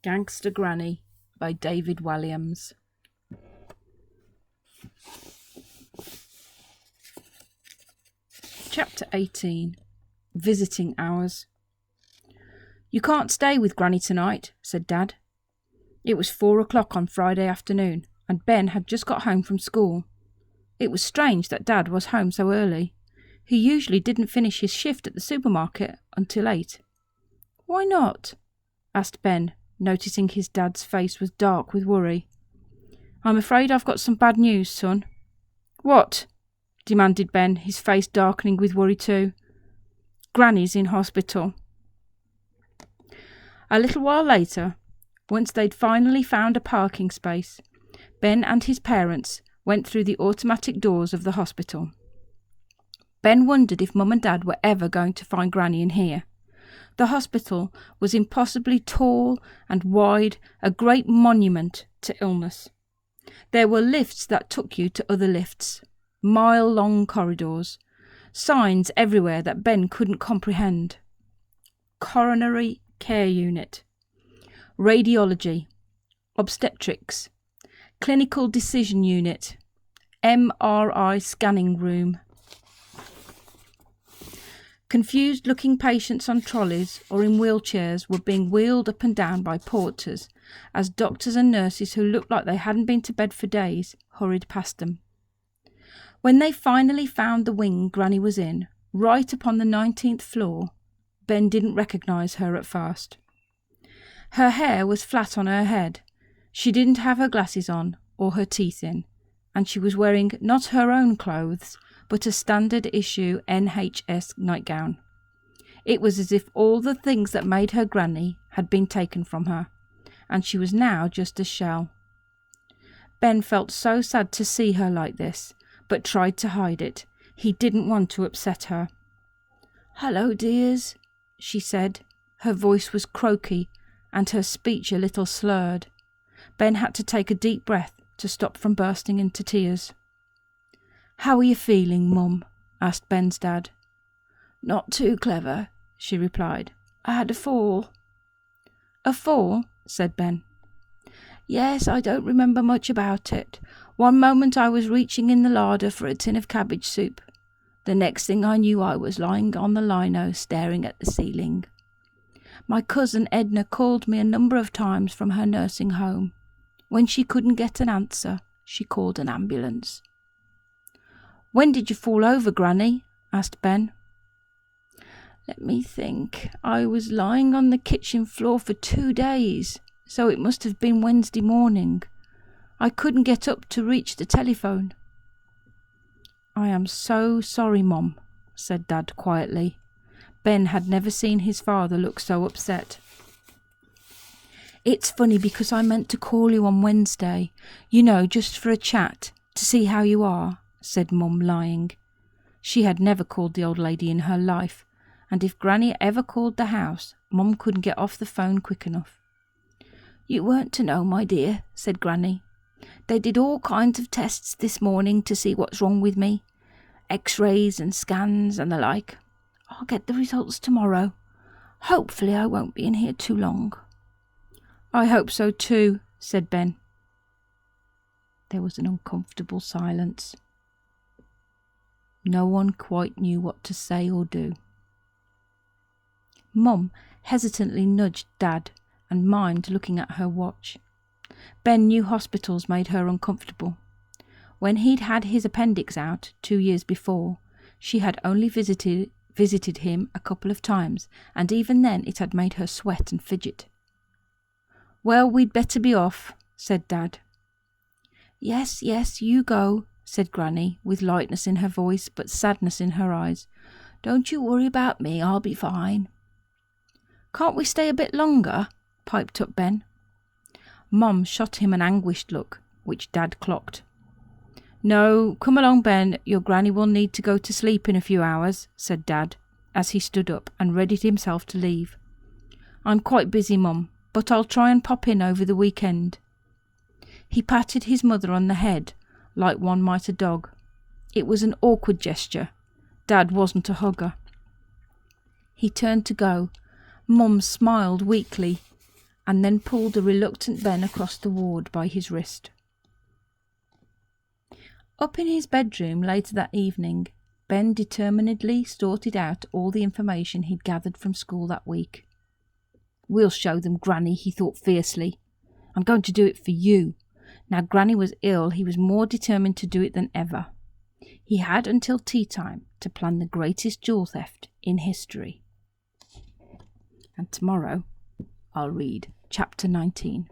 Gangsta Granny by David Walliams. Chapter 18. Visiting Hours. "You can't stay with Granny tonight," said Dad. It was 4 o'clock on Friday afternoon, and Ben had just got home from school. It was strange that Dad was home so early. He usually didn't finish his shift at the supermarket until 8. "Why not?" asked Ben, noticing his dad's face was dark with worry. "I'm afraid I've got some bad news, son." "What?" demanded Ben, his face darkening with worry too. "Granny's in hospital." A little while later, once they'd finally found a parking space, Ben and his parents went through the automatic doors of the hospital. Ben wondered if Mum and Dad were ever going to find Granny in here. The hospital was impossibly tall and wide, a great monument to illness. There were lifts that took you to other lifts, mile-long corridors, signs everywhere that Ben couldn't comprehend. Coronary care unit, radiology, obstetrics, clinical decision unit, MRI scanning room. Confused-looking patients on trolleys or in wheelchairs were being wheeled up and down by porters as doctors and nurses who looked like they hadn't been to bed for days hurried past them. When they finally found the wing Granny was in, right up on the 19th floor, Ben didn't recognise her at first. Her hair was flat on her head, she didn't have her glasses on or her teeth in, and she was wearing not her own clothes, but a standard-issue NHS nightgown. It was as if all the things that made her Granny had been taken from her, and she was now just a shell. Ben felt so sad to see her like this, but tried to hide it. He didn't want to upset her. "Hello, dears," she said. Her voice was croaky, and her speech a little slurred. Ben had to take a deep breath to stop from bursting into tears. "How are you feeling, Mum?" asked Ben's dad. "Not too clever," she replied. "I had a fall." "A fall?" said Ben. "Yes, I don't remember much about it. One moment I was reaching in the larder for a tin of cabbage soup. The next thing I knew I was lying on the lino staring at the ceiling. My cousin Edna called me a number of times from her nursing home. When she couldn't get an answer, she called an ambulance." "When did you fall over, Granny?" asked Ben. "Let me think. I was lying on the kitchen floor for 2 days, so it must have been Wednesday morning. I couldn't get up to reach the telephone." "I am so sorry, Mum," said Dad quietly. Ben had never seen his father look so upset. "It's funny because I meant to call you on Wednesday, just for a chat, to see how you are," said Mum, lying. She had never called the old lady in her life, and if Granny ever called the house, Mum couldn't get off the phone quick enough. "You weren't to know, my dear," said Granny. "They did all kinds of tests this morning to see what's wrong with me. X-rays and scans and the like. I'll get the results tomorrow. Hopefully I won't be in here too long." "I hope so too," said Ben. There was an uncomfortable silence. No one quite knew what to say or do. Mum hesitantly nudged Dad and mimed looking at her watch. Ben knew hospitals made her uncomfortable. When he'd had his appendix out 2 years before, she had only visited him a couple of times, and even then it had made her sweat and fidget. "Well, we'd better be off," said Dad. Yes, you go," said Granny, with lightness in her voice but sadness in her eyes. "Don't you worry about me, I'll be fine." "Can't we stay a bit longer?" piped up Ben. Mum shot him an anguished look, which Dad clocked. "No, come along, Ben, your Granny will need to go to sleep in a few hours," said Dad, as he stood up and readied himself to leave. "I'm quite busy, Mum, but I'll try and pop in over the weekend." He patted his mother on the head, like one might a dog. It was an awkward gesture. Dad wasn't a hugger. He turned to go. Mum smiled weakly. and then pulled a reluctant Ben across the ward by his wrist. Up in his bedroom later that evening, Ben determinedly sorted out all the information he'd gathered from school that week. "We'll show them, Granny," he thought fiercely. "I'm going to do it for you." Now Granny was ill, he was more determined to do it than ever. He had until tea time to plan the greatest jewel theft in history. And tomorrow I'll read Chapter 19.